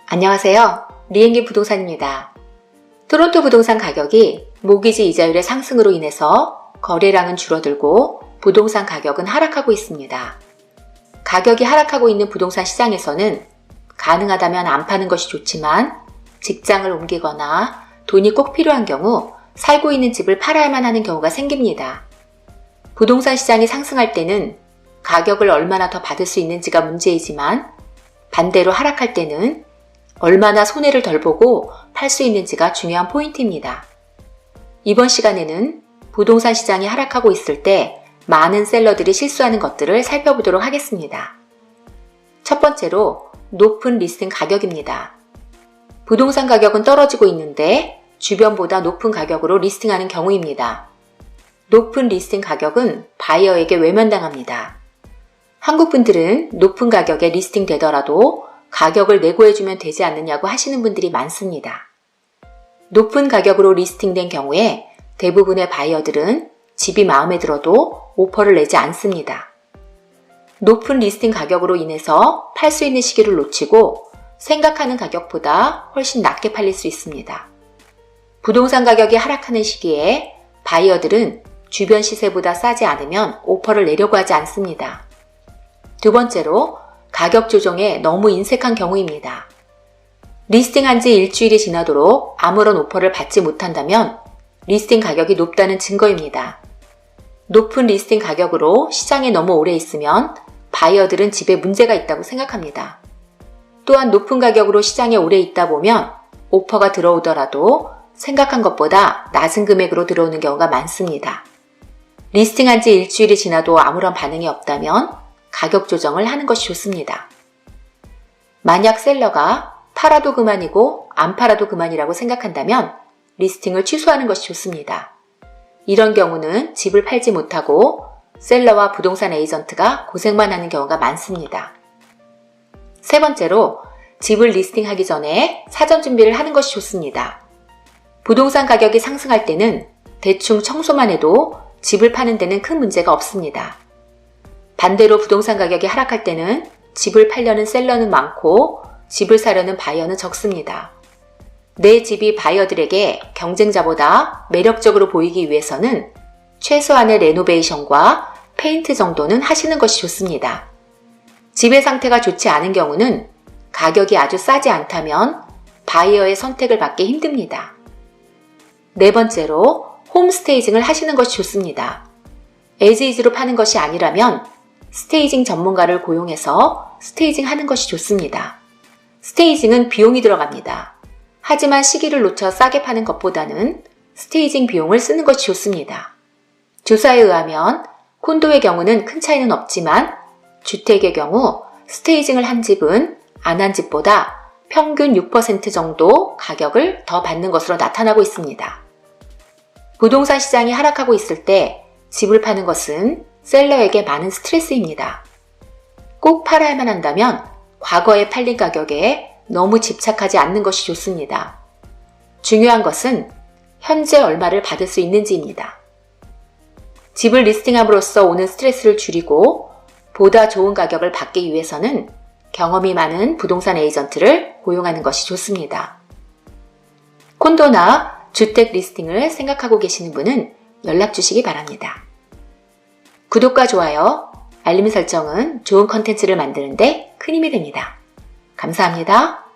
안녕하세요. 리엔기 부동산입니다. 토론토 부동산 가격이 모기지 이자율의 상승으로 인해서 거래량은 줄어들고 부동산 가격은 하락하고 있습니다. 가격이 하락하고 있는 부동산 시장에서는 가능하다면 안 파는 것이 좋지만 직장을 옮기거나 돈이 꼭 필요한 경우 살고 있는 집을 팔아야만 하는 경우가 생깁니다. 부동산 시장이 상승할 때는 가격을 얼마나 더 받을 수 있는지가 문제이지만 반대로 하락할 때는 얼마나 손해를 덜 보고 팔 수 있는지가 중요한 포인트입니다. 이번 시간에는 부동산 시장이 하락하고 있을 때 많은 셀러들이 실수하는 것들을 살펴보도록 하겠습니다. 첫 번째로 높은 리스팅 가격입니다. 부동산 가격은 떨어지고 있는데 주변보다 높은 가격으로 리스팅하는 경우입니다. 높은 리스팅 가격은 바이어에게 외면당합니다. 한국 분들은 높은 가격에 리스팅 되더라도 가격을 내고해주면 되지 않느냐고 하시는 분들이 많습니다. 높은 가격으로 리스팅된 경우에 대부분의 바이어들은 집이 마음에 들어도 오퍼를 내지 않습니다. 높은 리스팅 가격으로 인해서 팔 수 있는 시기를 놓치고 생각하는 가격보다 훨씬 낮게 팔릴 수 있습니다. 부동산 가격이 하락하는 시기에 바이어들은 주변 시세보다 싸지 않으면 오퍼를 내려고 하지 않습니다. 두 번째로 가격 조정에 너무 인색한 경우입니다. 리스팅한 지 일주일이 지나도록 아무런 오퍼를 받지 못한다면 리스팅 가격이 높다는 증거입니다. 높은 리스팅 가격으로 시장에 너무 오래 있으면 바이어들은 집에 문제가 있다고 생각합니다. 또한 높은 가격으로 시장에 오래 있다 보면 오퍼가 들어오더라도 생각한 것보다 낮은 금액으로 들어오는 경우가 많습니다. 리스팅한 지 일주일이 지나도 아무런 반응이 없다면 가격 조정을 하는 것이 좋습니다. 만약 셀러가 팔아도 그만이고 안 팔아도 그만이라고 생각한다면 리스팅을 취소하는 것이 좋습니다. 이런 경우는 집을 팔지 못하고 셀러와 부동산 에이전트가 고생만 하는 경우가 많습니다. 세 번째로 집을 리스팅하기 전에 사전 준비를 하는 것이 좋습니다. 부동산 가격이 상승할 때는 대충 청소만 해도 집을 파는 데는 큰 문제가 없습니다. 반대로 부동산 가격이 하락할 때는 집을 팔려는 셀러는 많고 집을 사려는 바이어는 적습니다. 내 집이 바이어들에게 경쟁자보다 매력적으로 보이기 위해서는 최소한의 레노베이션과 페인트 정도는 하시는 것이 좋습니다. 집의 상태가 좋지 않은 경우는 가격이 아주 싸지 않다면 바이어의 선택을 받기 힘듭니다. 네 번째로 홈 스테이징을 하시는 것이 좋습니다. 에즈이즈로 파는 것이 아니라면 스테이징 전문가를 고용해서 스테이징 하는 것이 좋습니다. 스테이징은 비용이 들어갑니다. 하지만 시기를 놓쳐 싸게 파는 것보다는 스테이징 비용을 쓰는 것이 좋습니다. 조사에 의하면 콘도의 경우는 큰 차이는 없지만 주택의 경우 스테이징을 한 집은 안 한 집보다 평균 6% 정도 가격을 더 받는 것으로 나타나고 있습니다. 부동산 시장이 하락하고 있을 때 집을 파는 것은 셀러에게 많은 스트레스입니다. 꼭 팔아야만 한다면 과거에 팔린 가격에 너무 집착하지 않는 것이 좋습니다. 중요한 것은 현재 얼마를 받을 수 있는지입니다. 집을 리스팅함으로써 오는 스트레스를 줄이고 보다 좋은 가격을 받기 위해서는 경험이 많은 부동산 에이전트를 고용하는 것이 좋습니다. 콘도나 주택 리스팅을 생각하고 계시는 분은 연락 주시기 바랍니다. 구독과 좋아요, 알림 설정은 좋은 컨텐츠를 만드는 데 큰 힘이 됩니다. 감사합니다.